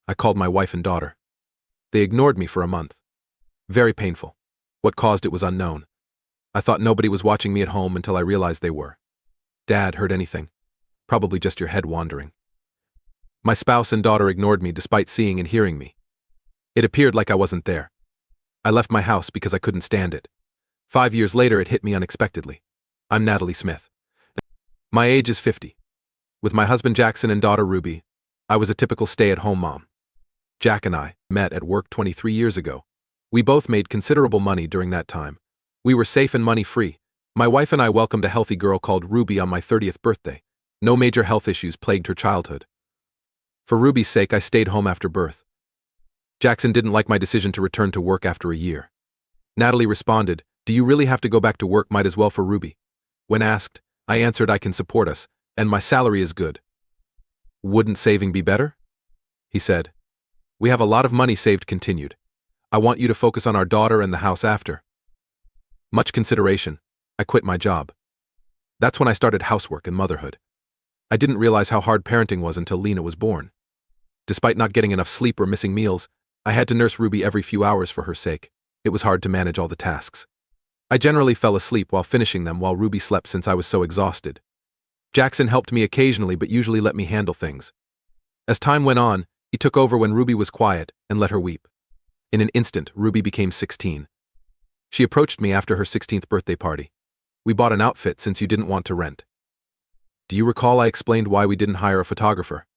I called my wife and daughter. They ignored me for a month. Very painful. What caused it was unknown. I thought nobody was watching me at home until I realized they were. Dad, heard anything? Probably just your head wandering. My spouse and daughter ignored me despite seeing and hearing me. It appeared like I wasn't there. I left my house because I couldn't stand it. 5 years later, it hit me unexpectedly. I'm Natalie Smith. My age is 50. With my husband Jackson and daughter Ruby, I was a typical stay-at-home mom. Jack and I met at work 23 years ago. We both made considerable money during that time. We were safe and money-free. My wife and I welcomed a healthy girl called Ruby on my 30th birthday. No major health issues plagued her childhood. For Ruby's sake, I stayed home after birth. Jackson didn't like my decision to return to work after a year. Natalie responded, "Do you really have to go back to work? Might as well for Ruby." When asked, I answered, "I can support us, and my salary is good." "Wouldn't saving be better?" he said. "We have a lot of money saved," continued. "I want you to focus on our daughter and the house after." Much consideration, I quit my job. That's when I started housework and motherhood. I didn't realize how hard parenting was until Lena was born. Despite not getting enough sleep or missing meals, I had to nurse Ruby every few hours for her sake. It was hard to manage all the tasks. I generally fell asleep while finishing them while Ruby slept since I was so exhausted. Jackson helped me occasionally but usually let me handle things. As time went on, he took over when Ruby was quiet and let her weep. In an instant, Ruby became 16. She approached me after her 16th birthday party. "We bought an outfit since you didn't want to rent." "Do you recall I explained why we didn't hire a photographer?"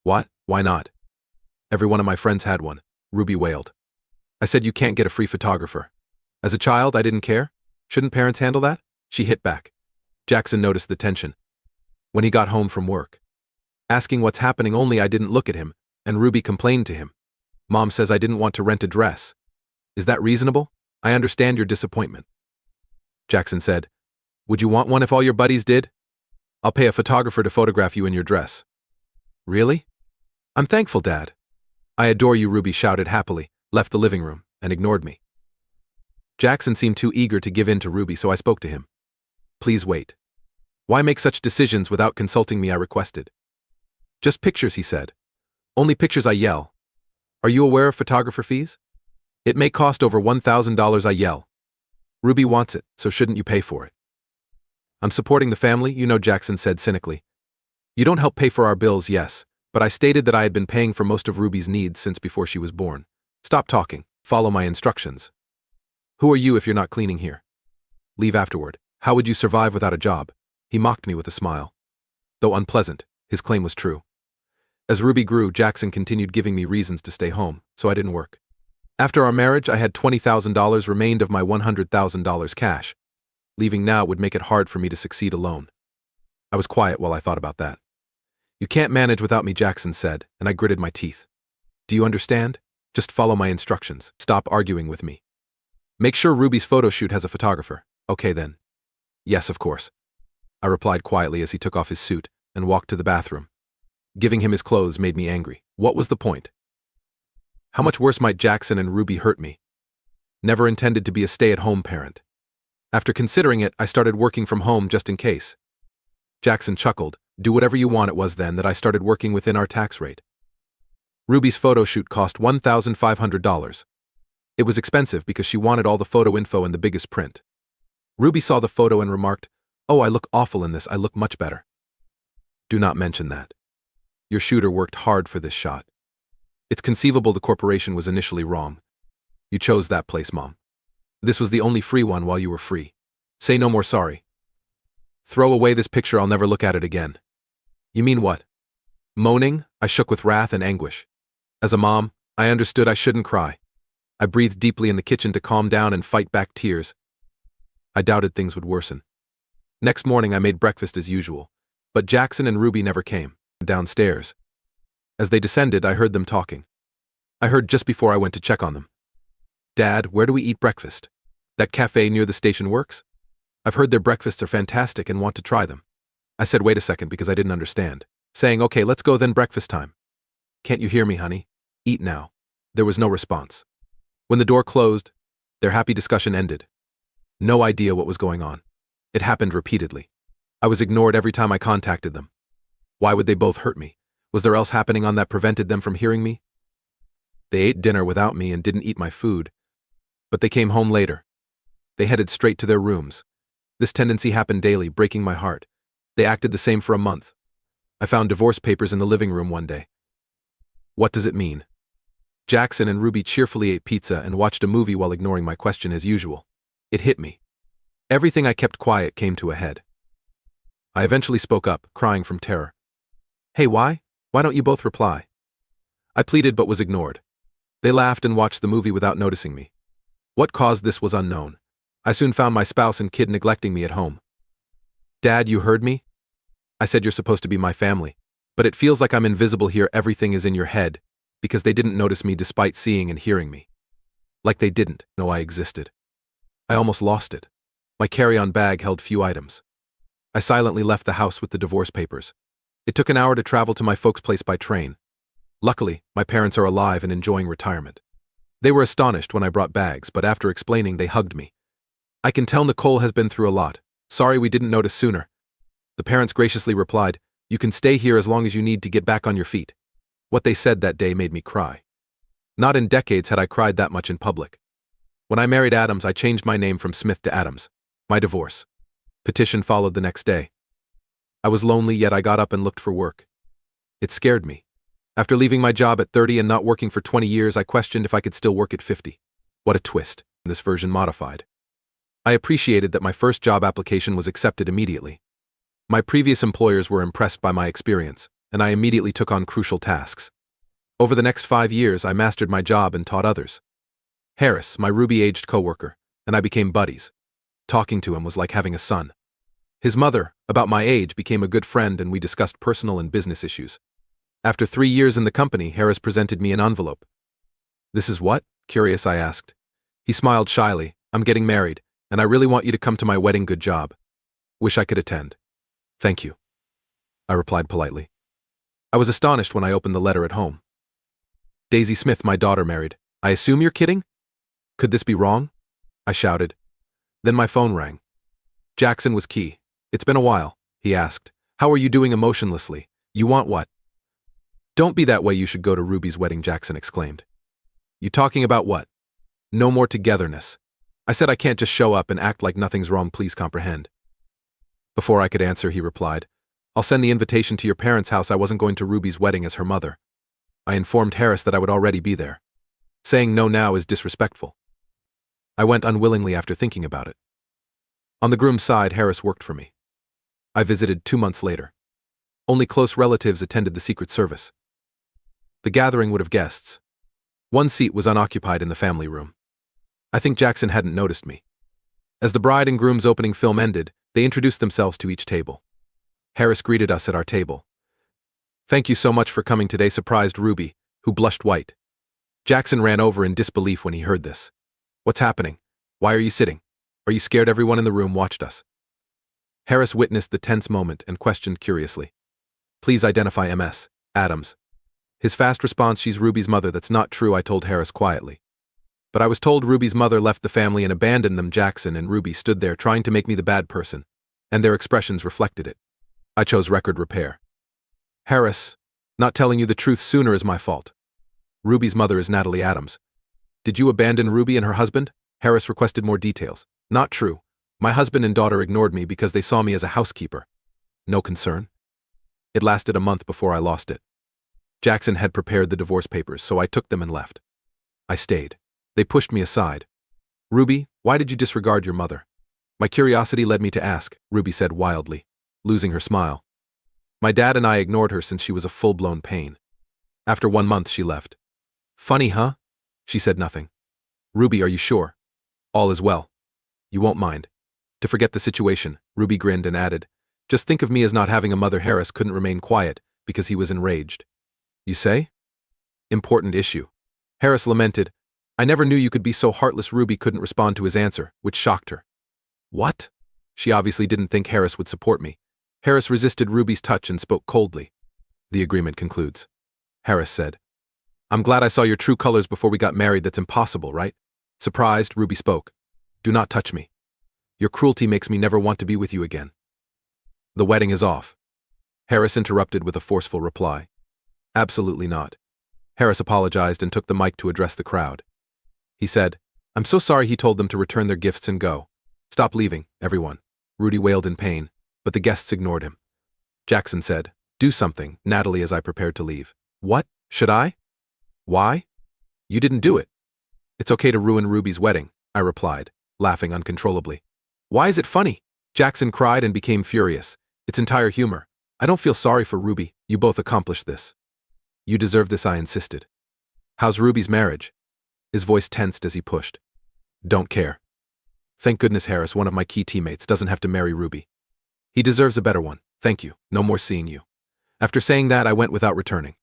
"What? Why not?" "Every one of my friends had one," Ruby wailed. "I said you can't get a free photographer. As a child, I didn't care. Shouldn't parents handle that?" She hit back. Jackson noticed the tension. When he got home from work, asking what's happening, only I didn't look at him, and Ruby complained to him. "Mom says I didn't want to rent a dress. Is that reasonable? I understand your disappointment." Jackson said, "Would you want one if all your buddies did? I'll pay a photographer to photograph you in your dress." "Really? I'm thankful, Dad." "I adore you," Ruby shouted happily, left the living room, and ignored me. Jackson seemed too eager to give in to Ruby, so I spoke to him. "Please wait. Why make such decisions without consulting me?" I requested. "Just pictures," he said. "Only pictures," I yell. "Are you aware of photographer fees? It may cost over $1,000, I yell. "Ruby wants it, so shouldn't you pay for it?" "I'm supporting the family, you know," Jackson said cynically. "You don't help pay for our bills, yes, but I stated that I had been paying for most of Ruby's needs since before she was born. Stop talking, follow my instructions." "Who are you if you're not cleaning here? Leave afterward. How would you survive without a job?" He mocked me with a smile. Though unpleasant, his claim was true. As Ruby grew, Jackson continued giving me reasons to stay home, so I didn't work. After our marriage, I had $20,000 remained of my $100,000 cash. Leaving now would make it hard for me to succeed alone. I was quiet while I thought about that. "You can't manage without me," Jackson said, and I gritted my teeth. "Do you understand? Just follow my instructions. Stop arguing with me. Make sure Ruby's photo shoot has a photographer." "Okay then." "Yes, of course," I replied quietly as he took off his suit and walked to the bathroom. Giving him his clothes made me angry. What was the point? How much worse might Jackson and Ruby hurt me? Never intended to be a stay-at-home parent. After considering it, I started working from home just in case. Jackson chuckled. "Do whatever you want." It was then that I started working within our tax rate. Ruby's photo shoot cost $1,500. It was expensive because she wanted all the photo info in the biggest print. Ruby saw the photo and remarked, "Oh, I look awful in this. I look much better." "Do not mention that. Your shooter worked hard for this shot. It's conceivable the corporation was initially wrong. You chose that place, Mom. This was the only free one while you were free. Say no more sorry. Throw away this picture. I'll never look at it again." "You mean what?" Moaning, I shook with wrath and anguish. As a mom, I understood I shouldn't cry. I breathed deeply in the kitchen to calm down and fight back tears. I doubted things would worsen. Next morning I made breakfast as usual, but Jackson and Ruby never came. Downstairs. As they descended, I heard them talking. I heard just before I went to check on them. "Dad, where do we eat breakfast? That cafe near the station works? I've heard their breakfasts are fantastic and want to try them." I said wait a second because I didn't understand. Saying, "Okay, let's go then, breakfast time." "Can't you hear me, honey? Eat now." There was no response. When the door closed, their happy discussion ended. No idea what was going on. It happened repeatedly. I was ignored every time I contacted them. Why would they both hurt me? Was there else happening on that prevented them from hearing me? They ate dinner without me and didn't eat my food. But they came home later. They headed straight to their rooms. This tendency happened daily, breaking my heart. They acted the same for a month. I found divorce papers in the living room one day. What does it mean? Jackson and Ruby cheerfully ate pizza and watched a movie while ignoring my question as usual. It hit me. Everything I kept quiet came to a head. I eventually spoke up, crying from terror. Hey, why? Why don't you both reply? I pleaded but was ignored. They laughed and watched the movie without noticing me. What caused this was unknown. I soon found my spouse and kid neglecting me at home. Dad, you heard me? I said you're supposed to be my family. But it feels like I'm invisible here. Everything is in your head, because they didn't notice me despite seeing and hearing me. Like they didn't know I existed. I almost lost it. My carry-on bag held few items. I silently left the house with the divorce papers. It took an hour to travel to my folks' place by train. Luckily, my parents are alive and enjoying retirement. They were astonished when I brought bags, but after explaining, they hugged me. I can tell Nicole has been through a lot. Sorry we didn't notice sooner. The parents graciously replied, you can stay here as long as you need to get back on your feet. What they said that day made me cry. Not in decades had I cried that much in public. When I married Adams, I changed my name from Smith to Adams. My divorce petition followed the next day. I was lonely, yet I got up and looked for work. It scared me. After leaving my job at 30 and not working for 20 years, I questioned if I could still work at 50. What a twist, this version modified. I appreciated that my first job application was accepted immediately. My previous employers were impressed by my experience, and I immediately took on crucial tasks. Over the next 5 years, I mastered my job and taught others. Harris, my Ruby-aged coworker, and I became buddies. Talking to him was like having a son. His mother, about my age, became a good friend and we discussed personal and business issues. After 3 years in the company, Harris presented me an envelope. This is what? Curious, I asked. He smiled shyly. I'm getting married, and I really want you to come to my wedding. Good job. Wish I could attend. Thank you, I replied politely. I was astonished when I opened the letter at home. Daisy Smith, my daughter, married. I assume you're kidding? Could this be wrong? I shouted. Then my phone rang. Jackson was key. It's been a while, he asked. How are you doing? Emotionlessly. You want what? Don't be that way, you should go to Ruby's wedding, Jackson exclaimed. You talking about what? No more togetherness. I said I can't just show up and act like nothing's wrong, please comprehend. Before I could answer, he replied, I'll send the invitation to your parents' house. I wasn't going to Ruby's wedding as her mother. I informed Harris that I would already be there. Saying no now is disrespectful. I went unwillingly after thinking about it. On the groom's side, Harris worked for me. I visited 2 months later. Only close relatives attended the Secret Service. The gathering would have guests. One seat was unoccupied in the family room. I think Jackson hadn't noticed me. As the bride and groom's opening film ended, they introduced themselves to each table. Harris greeted us at our table. Thank you so much for coming today, surprised Ruby, who blushed white. Jackson ran over in disbelief when he heard this. What's happening? Why are you sitting? Are you scared? Everyone in the room watched us. Harris witnessed the tense moment and questioned curiously. Please identify Ms. Adams. His fast response, she's Ruby's mother. That's not true, I told Harris quietly. But I was told Ruby's mother left the family and abandoned them. Jackson and Ruby stood there trying to make me the bad person, and their expressions reflected it. I chose record repair. Harris, not telling you the truth sooner is my fault. Ruby's mother is Natalie Adams. Did you abandon Ruby and her husband? Harris requested more details. Not true. My husband and daughter ignored me because they saw me as a housekeeper. No concern. It lasted a month before I lost it. Jackson had prepared the divorce papers, so I took them and left. I stayed. They pushed me aside. Ruby, why did you disregard your mother? My curiosity led me to ask, Ruby said wildly, losing her smile. My dad and I ignored her since she was a full-blown pain. After 1 month, she left. Funny, huh? She said nothing. Ruby, are you sure? All is well. You won't mind. To forget the situation, Ruby grinned and added, just think of me as not having a mother. Harris couldn't remain quiet because he was enraged. You say? Important issue. Harris lamented, I never knew you could be so heartless. Ruby couldn't respond to his answer, which shocked her. What? She obviously didn't think Harris would support me. Harris resisted Ruby's touch and spoke coldly. The agreement concludes. Harris said, I'm glad I saw your true colors before we got married. That's impossible, right? Surprised, Ruby spoke. Do not touch me. Your cruelty makes me never want to be with you again. The wedding is off. Harris interrupted with a forceful reply. Absolutely not. Harris apologized and took the mic to address the crowd. He said, "I'm so sorry." He told them to return their gifts and go. "Stop leaving, everyone." Rudy wailed in pain, but the guests ignored him. Jackson said, "Do something, Natalie," as I prepared to leave. "What? Should I? Why? You didn't do it." "It's okay to ruin Ruby's wedding," I replied, laughing uncontrollably. "Why is it funny?" Jackson cried and became furious. "It's entire humor. I don't feel sorry for Ruby. You both accomplished this." "You deserve this," I insisted. "How's Ruby's marriage?" His voice tensed as he pushed. "Don't care. Thank goodness Harris, one of my key teammates, doesn't have to marry Ruby. He deserves a better one. Thank you. No more seeing you." After saying that, I went without returning.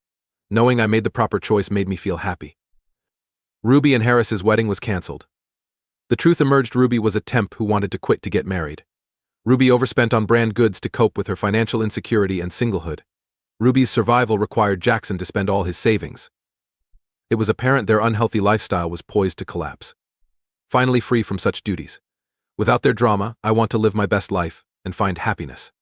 Knowing I made the proper choice made me feel happy. Ruby and Harris's wedding was canceled. The truth emerged: Ruby was a temp who wanted to quit to get married. Ruby overspent on brand goods to cope with her financial insecurity and singlehood. Ruby's survival required Jackson to spend all his savings. It was apparent their unhealthy lifestyle was poised to collapse. Finally free from such duties. Without their drama, I want to live my best life and find happiness.